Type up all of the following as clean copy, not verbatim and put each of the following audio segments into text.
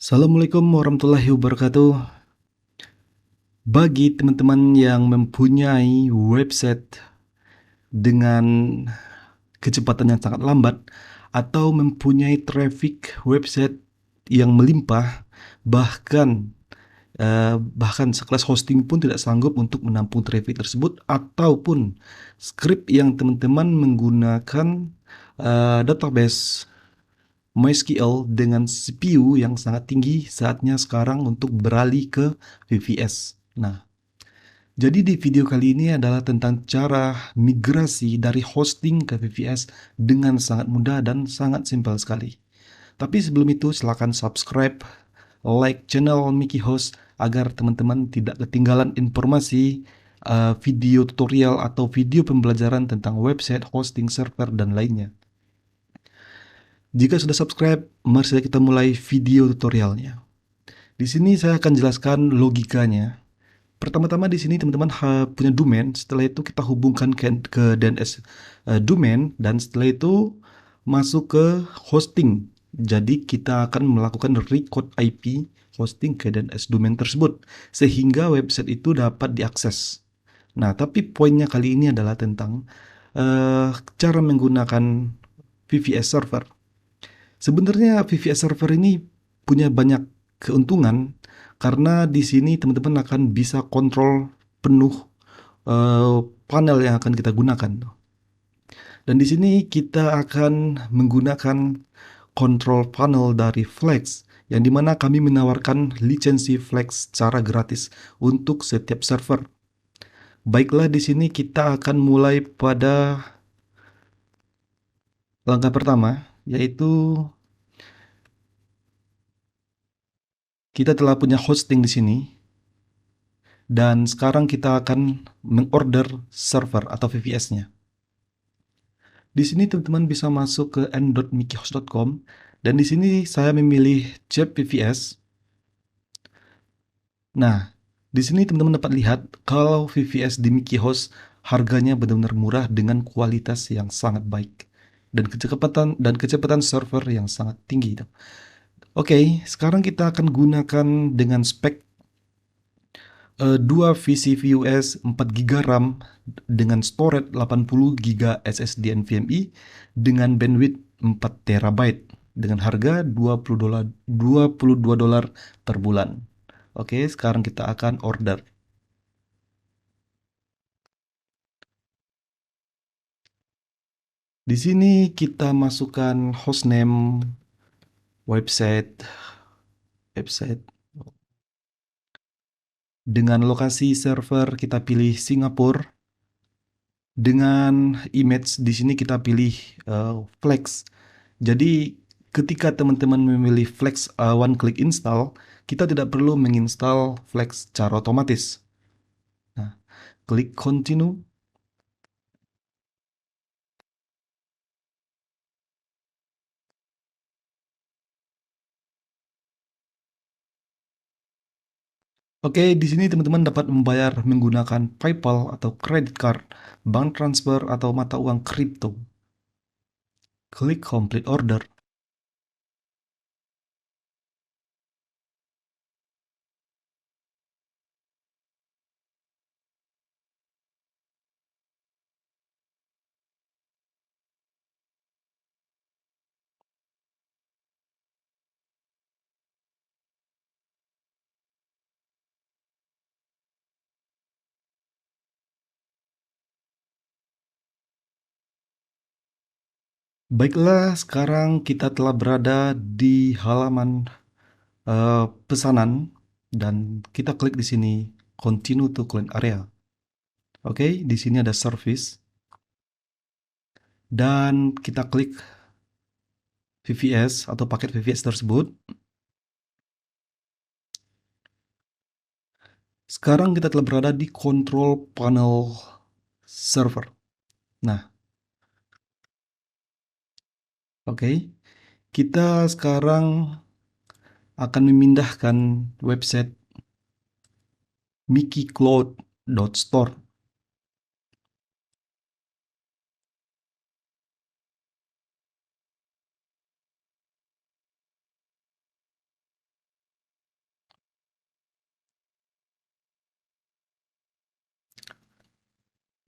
Assalamualaikum warahmatullahi wabarakatuh. Bagi teman-teman yang mempunyai website dengan kecepatan yang sangat lambat atau mempunyai traffic website yang melimpah, bahkan sekelas hosting pun tidak sanggup untuk menampung traffic tersebut, ataupun script yang teman-teman menggunakan database MySQL dengan CPU yang sangat tinggi, saatnya sekarang untuk beralih ke VVS. Nah, jadi di video kali ini adalah tentang cara migrasi dari hosting ke VVS dengan sangat mudah dan sangat simpel sekali. Tapi sebelum itu silakan subscribe, like channel Mickey Host agar teman-teman tidak ketinggalan informasi, video tutorial atau video pembelajaran tentang website, hosting, server, dan lainnya. Jika sudah subscribe, mari kita mulai video tutorialnya. Di sini saya akan jelaskan logikanya. Pertama-tama di sini teman-teman punya domain, setelah itu kita hubungkan ke DNS domain, dan setelah itu masuk ke hosting. Jadi kita akan melakukan record IP hosting ke DNS domain tersebut sehingga website itu dapat diakses. Nah, tapi poinnya kali ini adalah tentang cara menggunakan VPS server. Sebenarnya VPS server ini punya banyak keuntungan karena di sini teman-teman akan bisa kontrol penuh panel yang akan kita gunakan. Dan di sini kita akan menggunakan control panel dari Flex, yang dimana kami menawarkan lisensi Flex secara gratis untuk setiap server. Baiklah, di sini kita akan mulai pada langkah pertama, yaitu kita telah punya hosting di sini. Dan sekarang kita akan mengorder server atau VPS-nya. Di sini teman-teman bisa masuk ke n.mickeyhost.com, dan di sini saya memilih Chep VPS. Nah, di sini teman-teman dapat lihat kalau VPS di Mickey Host harganya benar-benar murah dengan kualitas yang sangat baik dan kecepatan server yang sangat tinggi. Oke, sekarang kita akan gunakan dengan spek 2 vCVUS 4 GB RAM dengan storage 80 GB SSD NVMe dengan bandwidth 4 TB dengan harga $22 per bulan. Oke, sekarang kita akan order. Di sini kita masukkan hostname website dengan lokasi server kita pilih Singapura. Dengan image di sini kita pilih Flex. Jadi ketika teman-teman memilih Flex one click install, kita tidak perlu menginstal Flex secara otomatis. Nah, klik continue. Oke, di sini teman-teman dapat membayar menggunakan PayPal atau credit card, bank transfer atau mata uang kripto. Klik complete order. Baiklah, sekarang kita telah berada di halaman pesanan, dan kita klik di sini continue to client area. Oke, di sini ada service dan kita klik VPS atau paket VPS tersebut. Sekarang kita telah berada di control panel server. Nah, oke. Kita sekarang akan memindahkan website mickeycloud.store.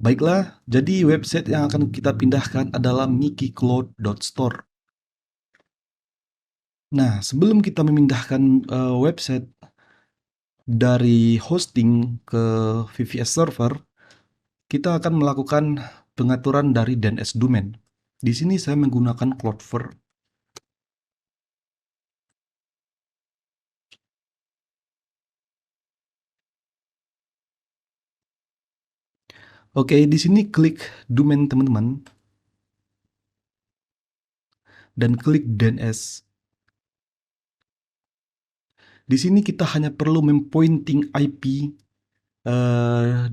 Baiklah, jadi website yang akan kita pindahkan adalah mikicloud.store. Nah, sebelum kita memindahkan website dari hosting ke VPS server, kita akan melakukan pengaturan dari DNS domain. Di sini saya menggunakan Cloudflare. Oke, di sini klik domain teman-teman dan klik DNS. Di sini kita hanya perlu mempointing IP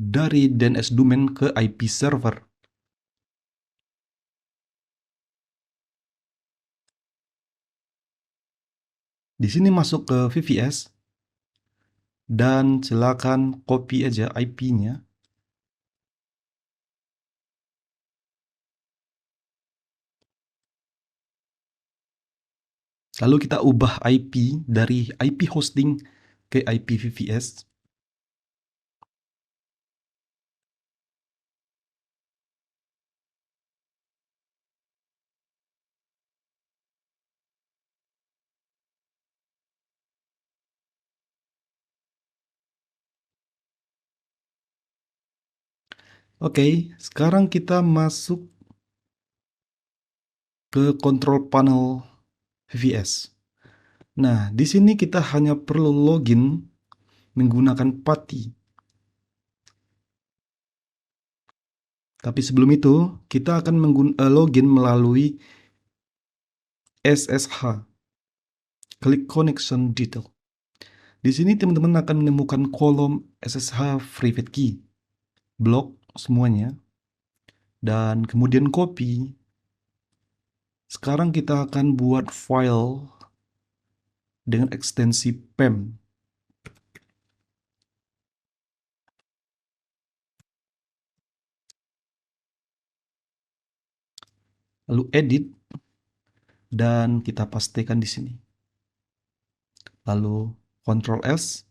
dari DNS domain ke IP server. Di sini masuk ke VPS dan silakan copy aja IP-nya. Lalu kita ubah IP dari IP hosting ke IP VPS. Oke, sekarang kita masuk ke control panel VPS. Nah, di sini kita hanya perlu login menggunakan PATI. Tapi sebelum itu, kita akan login melalui SSH. Klik Connection Detail. Di sini teman-teman akan menemukan kolom SSH private key. Blok semuanya. Dan kemudian copy. Sekarang kita akan buat file dengan ekstensi PEM. Lalu edit dan kita pastekan di sini. Lalu Ctrl S.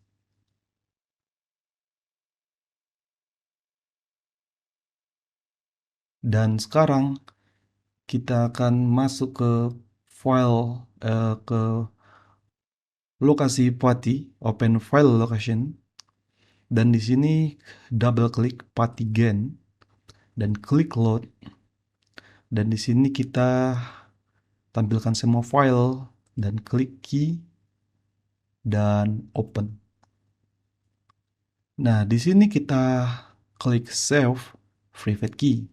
Dan sekarang kita akan masuk ke file ke lokasi PATI, open file location. Dan di sini double klik PATI-gen dan klik load. Dan di sini kita tampilkan semua file dan klik key dan open. Nah, di sini kita klik save private key.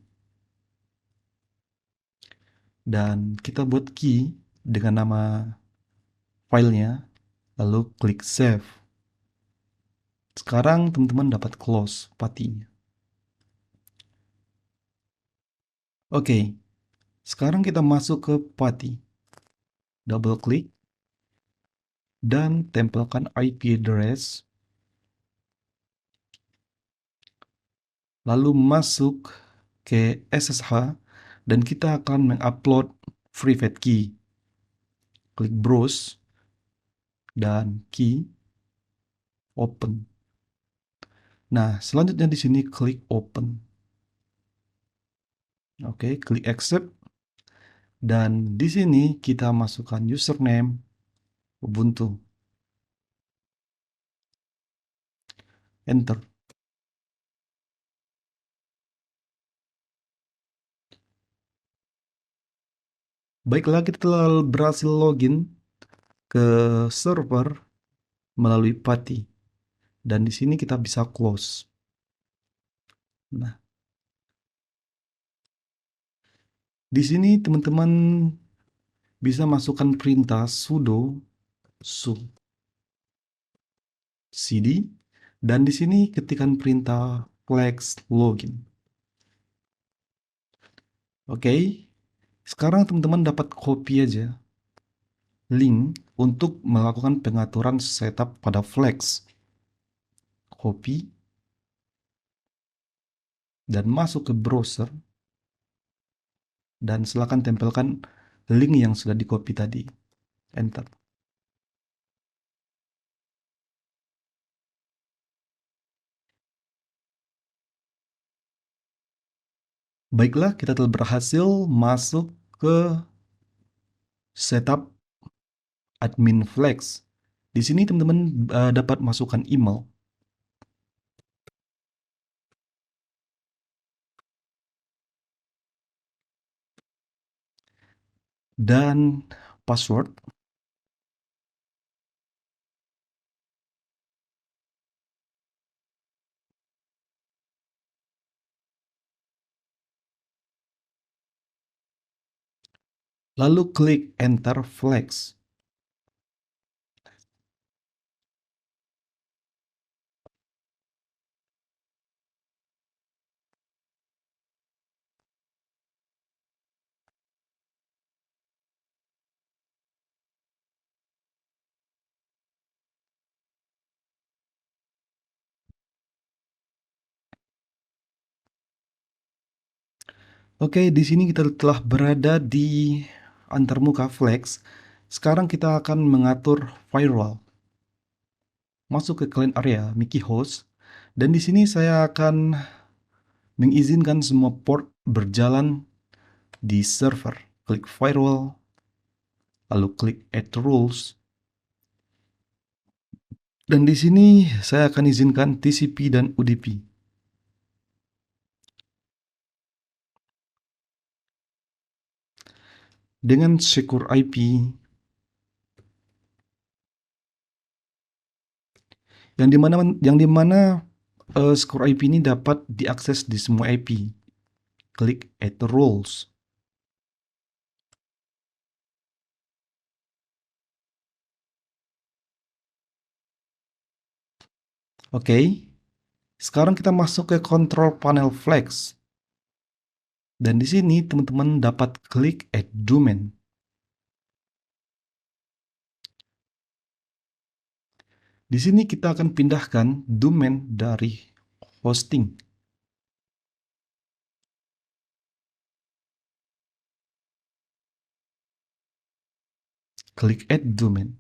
Dan kita buat key dengan nama filenya, lalu klik save. Sekarang teman-teman dapat close PATI-nya. Oke, sekarang kita masuk ke PATI. Double klik dan tempelkan IP address. Lalu masuk ke SSH dan kita akan mengupload private key. Klik browse dan key open. Nah, selanjutnya di sini klik open. Oke, klik accept. Dan di sini kita masukkan username Ubuntu. Enter. Baiklah, kita telah berhasil login ke server melalui PATI. Dan di sini kita bisa close. Nah, di sini teman-teman bisa masukkan perintah sudo su cd dan di sini ketikkan perintah flex login. Oke, sekarang teman-teman dapat copy aja link untuk melakukan pengaturan setup pada flex. Copy dan masuk ke browser dan silakan tempelkan link yang sudah di copy tadi. Enter. Baiklah, kita telah berhasil masuk ke setup admin Flex. Di sini teman-teman dapat masukkan email dan password. Lalu klik Enter Flex. Oke, di sini kita telah berada di antarmuka Flex. Sekarang kita akan mengatur firewall. Masuk ke client area Mickey Host, dan di sini saya akan mengizinkan semua port berjalan di server. Klik firewall, lalu klik add rules. Dan di sini saya akan izinkan TCP dan UDP. Dengan secure IP yang dimana secure IP ini dapat diakses di semua IP. Klik add rules. Oke, sekarang kita masuk ke control panel Flex. Dan di sini teman-teman dapat klik add domain. Di sini kita akan pindahkan domain dari hosting. Klik add domain.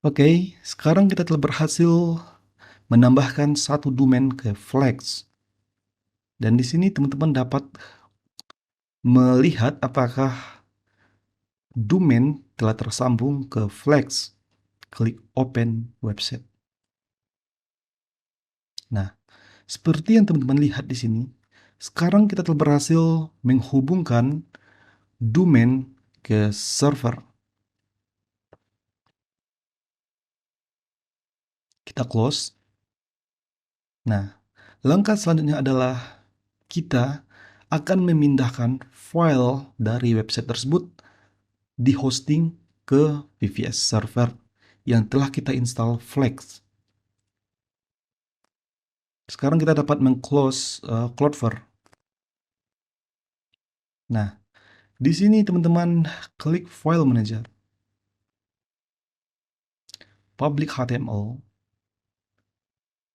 Oke, sekarang kita telah berhasil menambahkan satu domain ke Flex. Dan di sini teman-teman dapat melihat apakah domain telah tersambung ke Flex. Klik open website. Nah, seperti yang teman-teman lihat di sini, sekarang kita telah berhasil menghubungkan domain ke server. Kita close. Nah, langkah selanjutnya adalah kita akan memindahkan file dari website tersebut di hosting ke VPS server yang telah kita install Flex. Sekarang kita dapat meng-close Cloudflare. Nah, di sini teman-teman klik File Manager, Public HTML,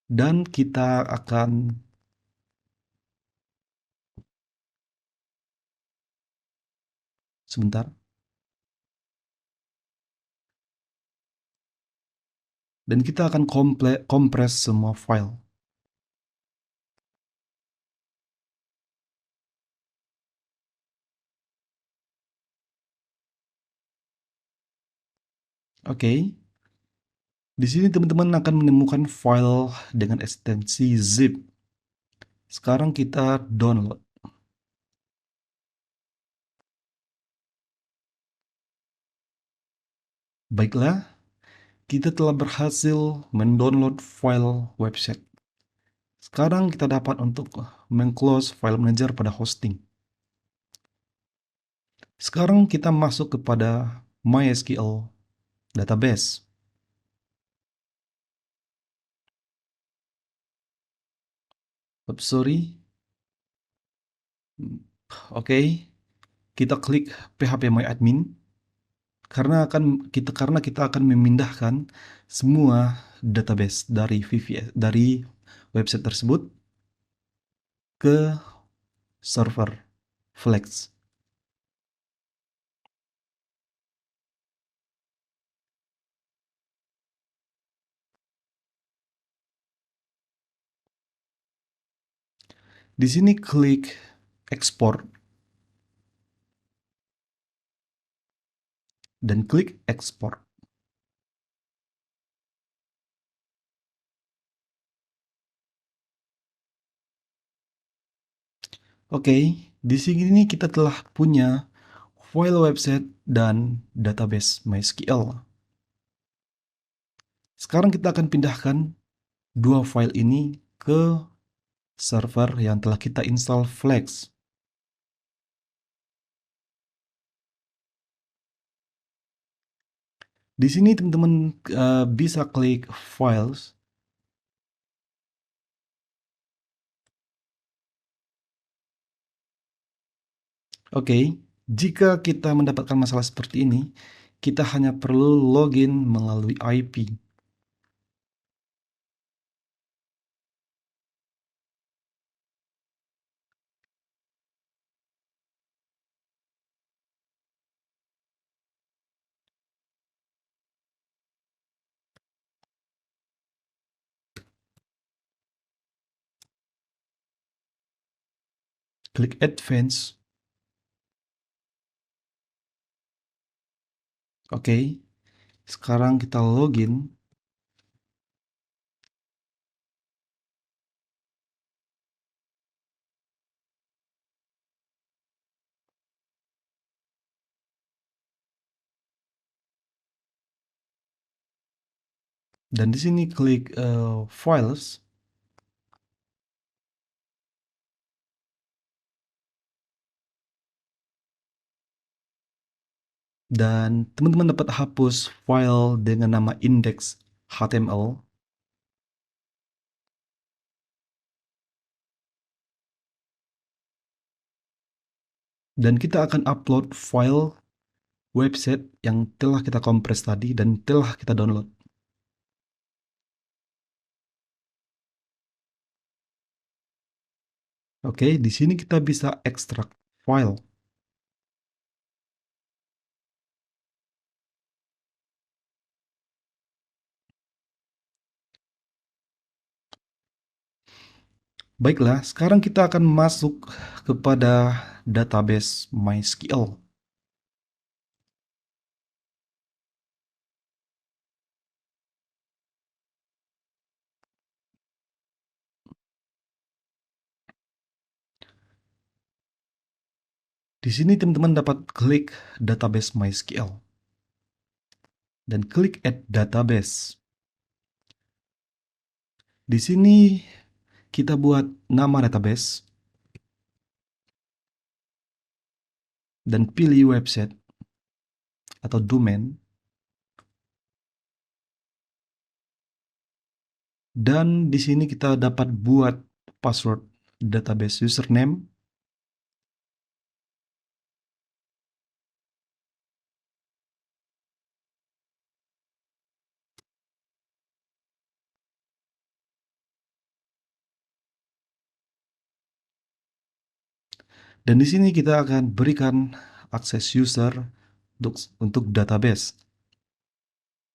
dan kita akan sebentar. Dan kita akan kompres semua file. Oke. Di sini teman-teman akan menemukan file dengan ekstensi zip. Sekarang kita download. Baiklah, kita telah berhasil mendownload file website. Sekarang kita dapat untuk meng-close file manager pada hosting. Sekarang kita masuk kepada MySQL database. Oops, sorry. Oke, kita klik phpMyAdmin karena kita akan memindahkan semua database dari VVS dari website tersebut ke server Flex. Di sini klik export dan klik export. Oke, di sini kita telah punya file website dan database MySQL. Sekarang kita akan pindahkan dua file ini ke server yang telah kita install Flex. Di sini teman-teman bisa klik Files. Oke, jika kita mendapatkan masalah seperti ini, kita hanya perlu login melalui IP. Klik Advanced. Oke, sekarang kita login. Dan di sini klik Files. Dan teman-teman dapat hapus file dengan nama index.html. Dan kita akan upload file website yang telah kita kompres tadi dan telah kita download. Oke, di sini kita bisa ekstrak file. Baiklah, sekarang kita akan masuk kepada database MySQL. Di sini teman-teman dapat klik database MySQL dan klik Add Database. Di sini kita buat nama database dan pilih website atau domain. Dan di sini kita dapat buat password database username. Dan di sini kita akan berikan akses user untuk database.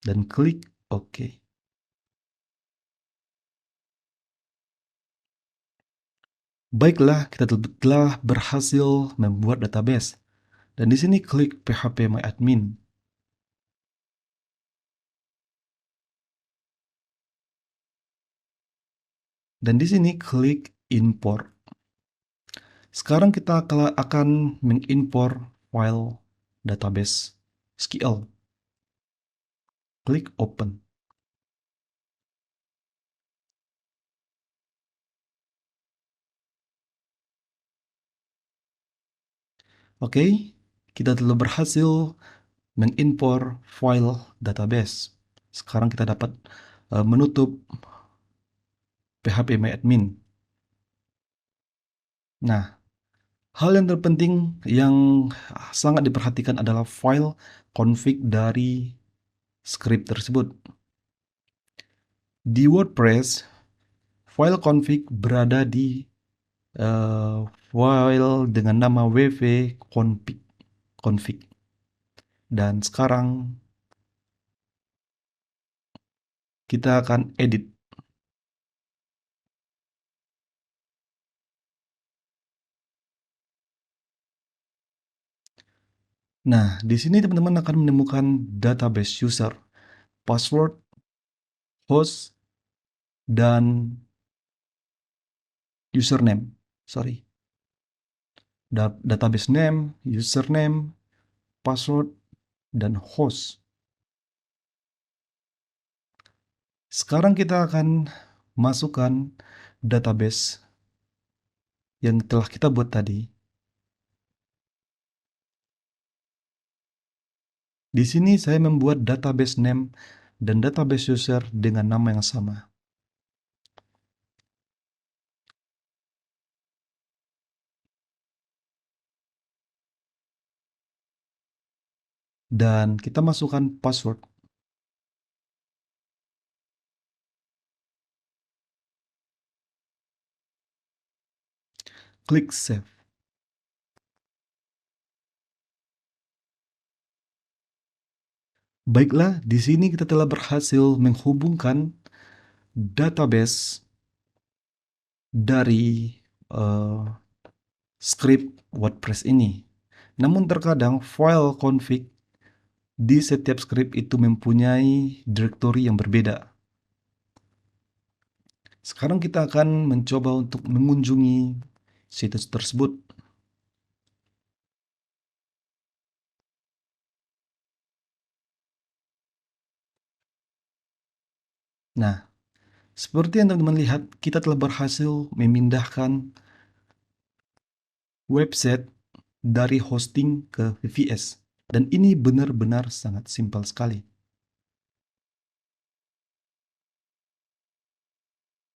Dan klik OK. Baiklah, kita telah berhasil membuat database. Dan di sini klik phpMyAdmin. Dan di sini klik import. Sekarang kita akan mengimpor file database SQL. Klik open. Oke, kita telah berhasil mengimpor file database. Sekarang kita dapat menutup phpMyAdmin. Nah, hal yang terpenting yang sangat diperhatikan adalah file config dari script tersebut. Di WordPress, file config berada di file dengan nama wv-config. Dan sekarang kita akan edit. Nah, di sini teman-teman akan menemukan database user, password, host, dan username. Sorry. Database name, username, password, dan host. Sekarang kita akan masukkan database yang telah kita buat tadi. Di sini saya membuat database name dan database user dengan nama yang sama. Dan kita masukkan password. Klik save. Baiklah, di sini kita telah berhasil menghubungkan database dari script WordPress ini. Namun terkadang file config di setiap script itu mempunyai directory yang berbeda. Sekarang kita akan mencoba untuk mengunjungi situs tersebut. Nah, seperti yang teman-teman lihat, kita telah berhasil memindahkan website dari hosting ke VPS. Dan ini benar-benar sangat simpel sekali.